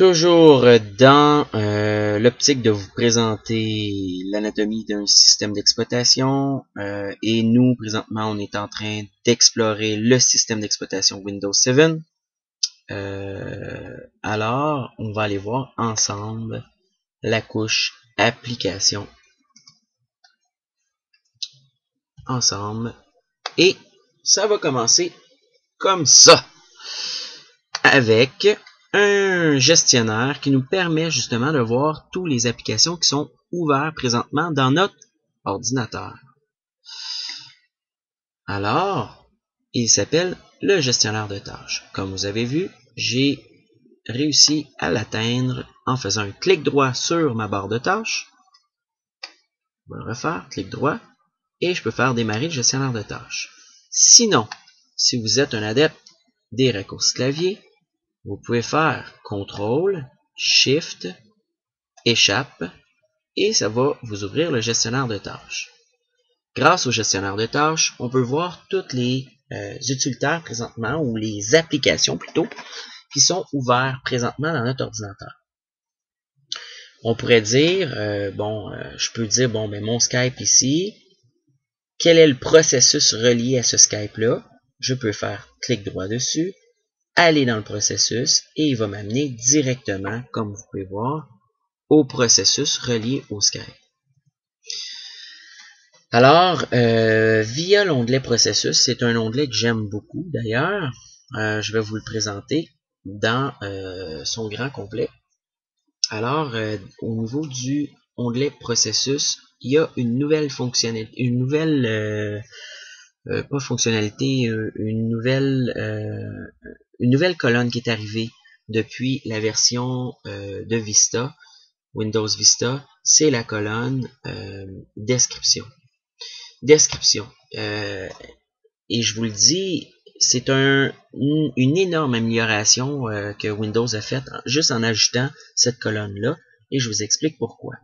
Toujours dans l'optique de vous présenter l'anatomie d'un système d'exploitation et nous, présentement, on est en train d'explorer le système d'exploitation Windows 7. Alors, on va aller voir ensemble la couche application ensemble et ça va commencer comme ça avec un gestionnaire qui nous permet justement de voir toutes les applications qui sont ouvertes présentement dans notre ordinateur. Alors, il s'appelle le gestionnaire de tâches. Comme vous avez vu, j'ai réussi à l'atteindre en faisant un clic droit sur ma barre de tâches. Je vais le refaire, clic droit, et je peux faire démarrer le gestionnaire de tâches. Sinon, si vous êtes un adepte des raccourcis clavier, vous pouvez faire CTRL, SHIFT, échappe, et ça va vous ouvrir le gestionnaire de tâches. Grâce au gestionnaire de tâches, on peut voir toutes les utilitaires présentement, ou les applications plutôt, qui sont ouvertes présentement dans notre ordinateur. On pourrait dire, je peux dire, mon Skype ici, quel est le processus relié à ce Skype-là? Je peux faire clic droit dessus, aller dans le processus et il va m'amener directement, comme vous pouvez voir, au processus relié au Skype. Alors, via l'onglet processus, c'est un onglet que j'aime beaucoup d'ailleurs. Je vais vous le présenter dans son grand complet. Alors, au niveau du onglet processus, il y a une nouvelle fonctionnalité, une nouvelle colonne qui est arrivée depuis la version de Vista, Windows Vista, c'est la colonne description. Et je vous le dis, c'est une énorme amélioration que Windows a faite juste en ajoutant cette colonne-là, et je vous explique pourquoi.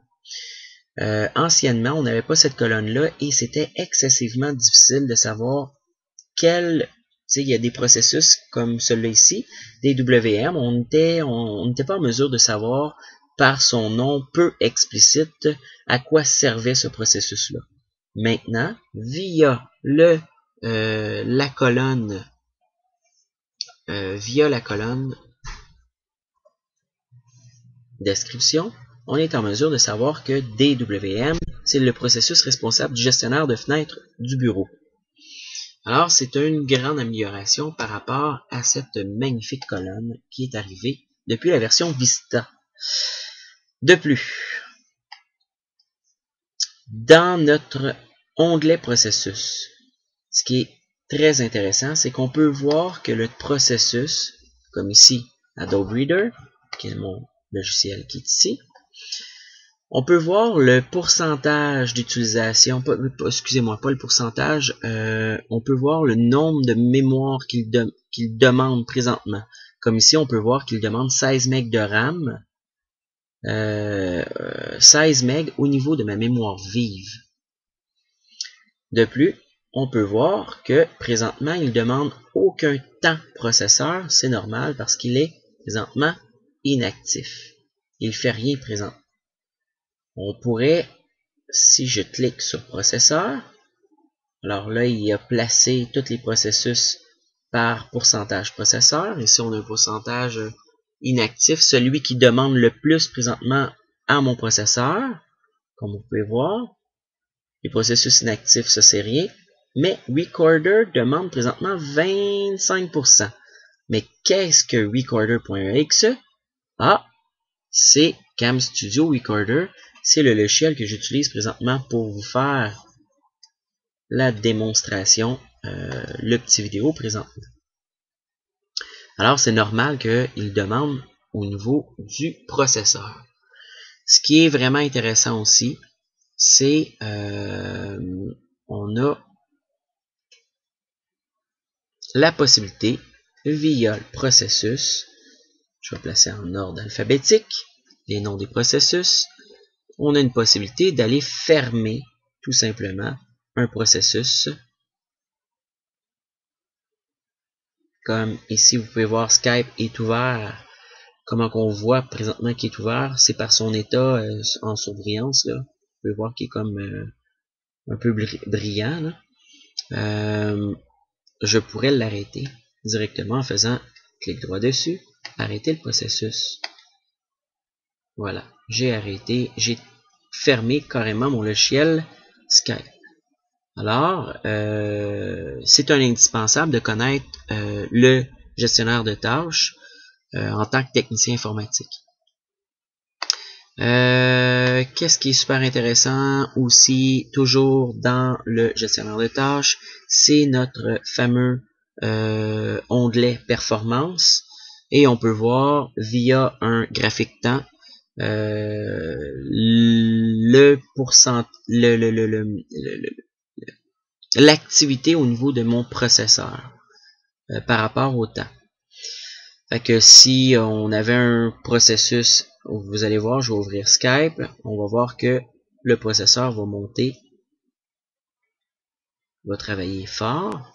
Anciennement, on n'avait pas cette colonne-là et c'était excessivement difficile de savoir il y a des processus comme celui-là ici, des WM, on n'était pas en mesure de savoir par son nom peu explicite à quoi servait ce processus-là. Maintenant, via la colonne description, on est en mesure de savoir que DWM, c'est le processus responsable du gestionnaire de fenêtres du bureau. Alors, c'est une grande amélioration par rapport à cette magnifique colonne qui est arrivée depuis la version Vista. De plus, dans notre onglet processus, ce qui est très intéressant, c'est qu'on peut voir que le processus, comme ici, Adobe Reader, qui est mon logiciel qui est ici, on peut voir le pourcentage d'utilisation, excusez-moi, pas le pourcentage, on peut voir le nombre de mémoire qu'il demande présentement. Comme ici, on peut voir qu'il demande 16 MB de RAM, 16 MB au niveau de ma mémoire vive. De plus, on peut voir que présentement, il ne demande aucun temps processeur, c'est normal parce qu'il est présentement inactif. Il ne fait rien présentement. On pourrait, si je clique sur processeur, alors là, il a placé tous les processus par pourcentage processeur. Ici, on a un pourcentage inactif, celui qui demande le plus présentement à mon processeur. Comme vous pouvez voir, les processus inactifs, ça c'est rien. Mais Recorder demande présentement 25%. Mais qu'est-ce que Recorder.exe? Ah, c'est CamStudio Recorder. C'est le logiciel que j'utilise présentement pour vous faire la démonstration, le petit vidéo présentement. Alors, c'est normal qu'il demande au niveau du processeur. Ce qui est vraiment intéressant aussi, c'est on a la possibilité, via le processus, je vais placer en ordre alphabétique les noms des processus, on a une possibilité d'aller fermer tout simplement un processus. Comme ici, vous pouvez voir Skype est ouvert comment qu'on voit présentement qu'il est ouvert, c'est par son état en surbrillance, là. Vous pouvez voir qu'il est comme un peu brillant, là. Je pourrais l'arrêter directement en faisant clic droit dessus, arrêter le processus. Voilà, j'ai arrêté, j'ai fermé carrément mon logiciel Skype. Alors, c'est un indispensable de connaître le gestionnaire de tâches en tant que technicien informatique. Qu'est-ce qui est super intéressant aussi, toujours dans le gestionnaire de tâches, c'est notre fameux onglet performance, et on peut voir via un graphique temps l'activité au niveau de mon processeur par rapport au temps. Fait que si on avait un processus, vous allez voir, je vais ouvrir Skype, on va voir que le processeur va monter, va travailler fort,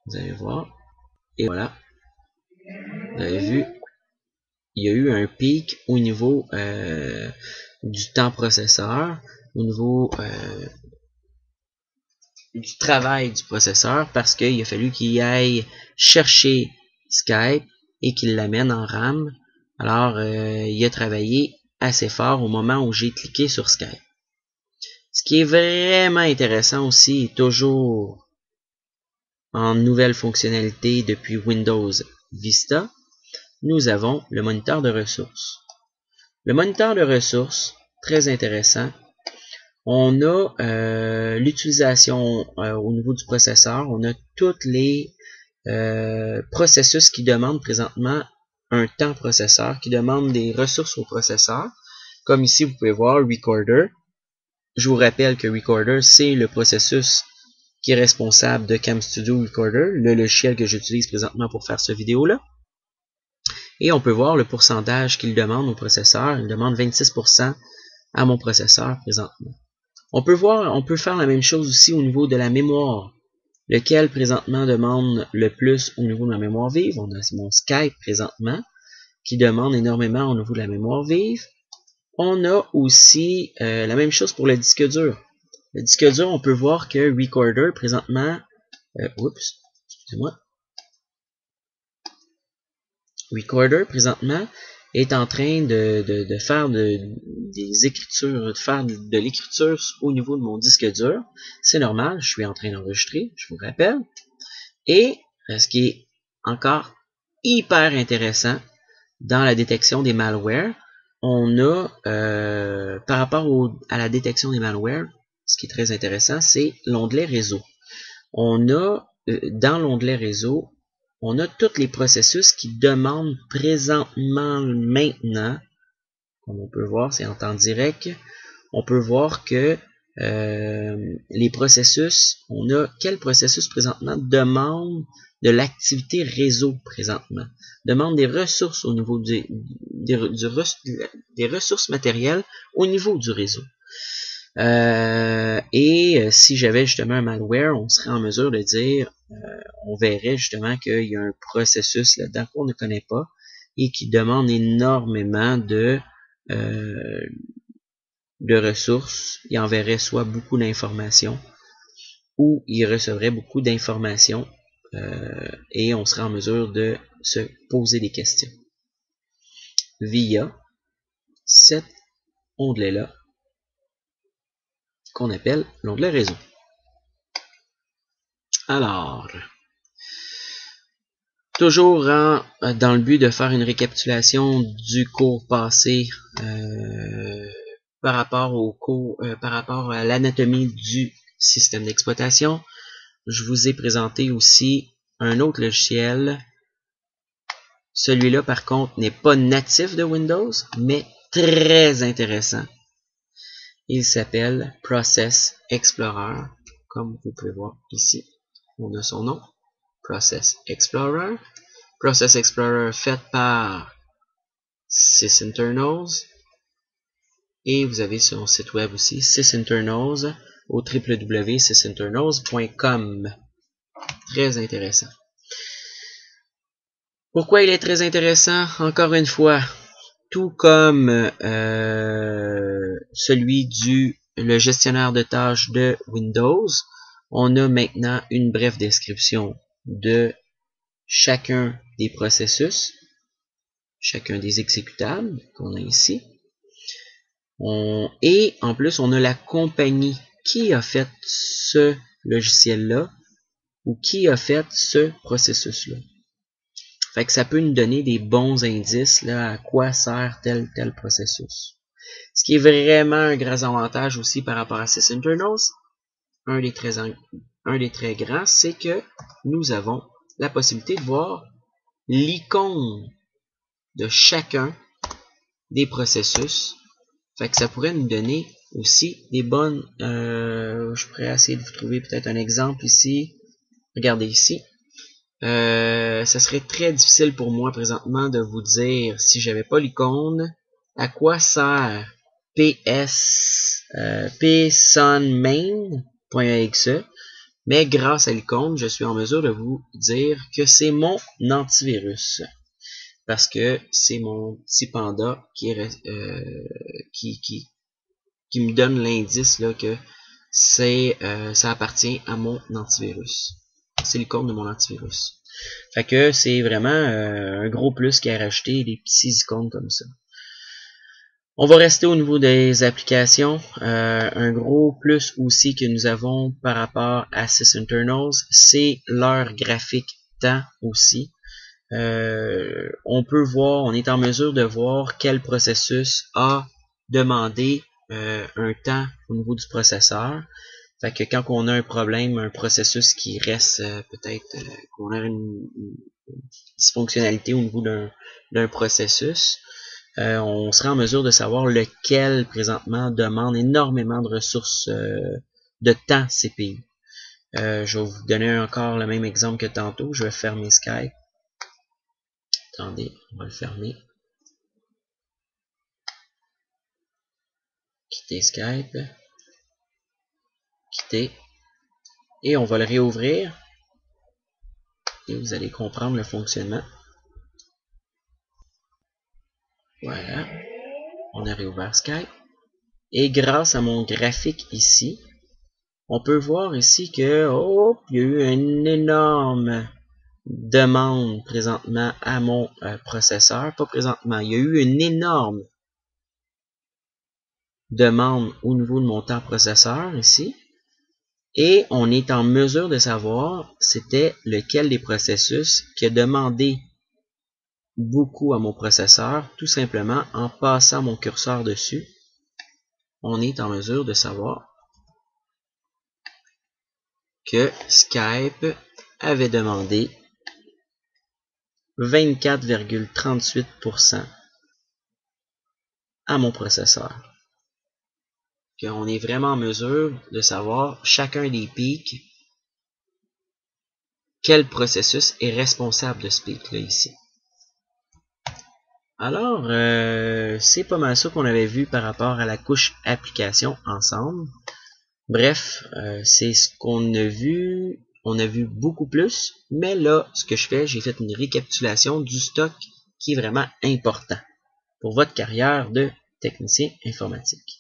vous allez voir, et voilà, vous avez vu, il y a eu un pic au niveau du temps processeur, au niveau du travail du processeur, parce qu'il a fallu qu'il aille chercher Skype et qu'il l'amène en RAM. Alors, il a travaillé assez fort au moment où j'ai cliqué sur Skype. Ce qui est vraiment intéressant aussi, toujours en nouvelle fonctionnalité depuis Windows Vista, nous avons le moniteur de ressources. Le moniteur de ressources, très intéressant. On a l'utilisation au niveau du processeur. On a tous les processus qui demandent présentement un temps processeur, qui demandent des ressources au processeur. Comme ici, vous pouvez voir Recorder. Je vous rappelle que Recorder, c'est le processus qui est responsable de CamStudio Recorder, le logiciel que j'utilise présentement pour faire cette vidéo-là. Et on peut voir le pourcentage qu'il demande au processeur. Il demande 26% à mon processeur présentement. On peut faire la même chose aussi au niveau de la mémoire, lequel présentement demande le plus au niveau de la mémoire vive. On a mon Skype présentement qui demande énormément au niveau de la mémoire vive. On a aussi la même chose pour le disque dur. Le disque dur, on peut voir que Recorder présentement, Recorder présentement est en train de faire des écritures, de faire de l'écriture au niveau de mon disque dur. C'est normal, je suis en train d'enregistrer, je vous rappelle. Et ce qui est encore hyper intéressant dans la détection des malwares, on a, par rapport à la détection des malwares, ce qui est très intéressant, c'est l'onglet réseau. On a, dans l'onglet réseau, on a tous les processus qui demandent présentement, maintenant, comme on peut voir, c'est en temps direct, on peut voir que les processus, on a quel processus présentement demande de l'activité réseau présentement, demande des ressources au niveau des ressources matérielles au niveau du réseau. Si j'avais justement un malware, on serait en mesure de dire, on verrait justement qu'il y a un processus là-dedans qu'on ne connaît pas et qui demande énormément de ressources. Il enverrait soit beaucoup d'informations ou il recevrait beaucoup d'informations et on serait en mesure de se poser des questions via cet onglet-là qu'on appelle l'onglet réseau. Alors, toujours dans le but de faire une récapitulation du cours passé par rapport à l'anatomie du système d'exploitation, je vous ai présenté aussi un autre logiciel. Celui-là, par contre, n'est pas natif de Windows, mais très intéressant. Il s'appelle Process Explorer, comme vous pouvez voir ici. On a son nom, Process Explorer. Process Explorer fait par SysInternals. Et vous avez son site web aussi, SysInternals, au www.sysinternals.com. Très intéressant. Pourquoi il est très intéressant? Encore une fois, tout comme celui le gestionnaire de tâches de Windows, on a maintenant une brève description de chacun des processus, chacun des exécutables qu'on a ici. Et en plus, on a la compagnie qui a fait ce logiciel-là ou qui a fait ce processus-là. Fait que ça peut nous donner des bons indices là, à quoi sert tel processus. Ce qui est vraiment un grand avantage aussi par rapport à SysInternals, un des très grands, c'est que nous avons la possibilité de voir l'icône de chacun des processus. Fait que ça pourrait nous donner aussi des bonnes... je pourrais essayer de vous trouver peut-être un exemple ici. Regardez ici. Ça serait très difficile pour moi présentement de vous dire, si j'avais pas l'icône, à quoi sert psunmain.exe, mais grâce à l'icône, je suis en mesure de vous dire que c'est mon antivirus. Parce que c'est mon petit panda qui me donne l'indice là que ça appartient à mon antivirus. C'est l'icône de mon antivirus. Fait que c'est vraiment un gros plus qui a rajouté des petits icônes comme ça. On va rester au niveau des applications. Un gros plus aussi que nous avons par rapport à SysInternals, c'est leur graphique temps aussi. On peut voir, on est en mesure de voir quel processus a demandé un temps au niveau du processeur. Fait que quand on a un problème, un processus qui reste peut-être qu'on a une dysfonctionnalité au niveau d'un processus, on sera en mesure de savoir lequel présentement demande énormément de ressources de temps CPU. Je vais vous donner encore le même exemple que tantôt. Je vais fermer Skype. Attendez, on va le fermer. Quitter Skype. Quitter. Et on va le réouvrir. Et vous allez comprendre le fonctionnement. Voilà. On a réouvert Skype. Et grâce à mon graphique ici, on peut voir ici que il y a eu une énorme demande présentement à mon processeur. Pas présentement, il y a eu une énorme demande au niveau de mon temps processeur ici. Et on est en mesure de savoir c'était lequel des processus qui a demandé beaucoup à mon processeur, tout simplement en passant mon curseur dessus. On est en mesure de savoir que Skype avait demandé 24,38% à mon processeur. On est vraiment en mesure de savoir chacun des pics, quel processus est responsable de ce pic là ici. Alors, c'est pas mal ça qu'on avait vu par rapport à la couche application ensemble. Bref, c'est ce qu'on a vu. On a vu beaucoup plus, mais là, ce que je fais, j'ai fait une récapitulation du stock qui est vraiment important pour votre carrière de technicien informatique.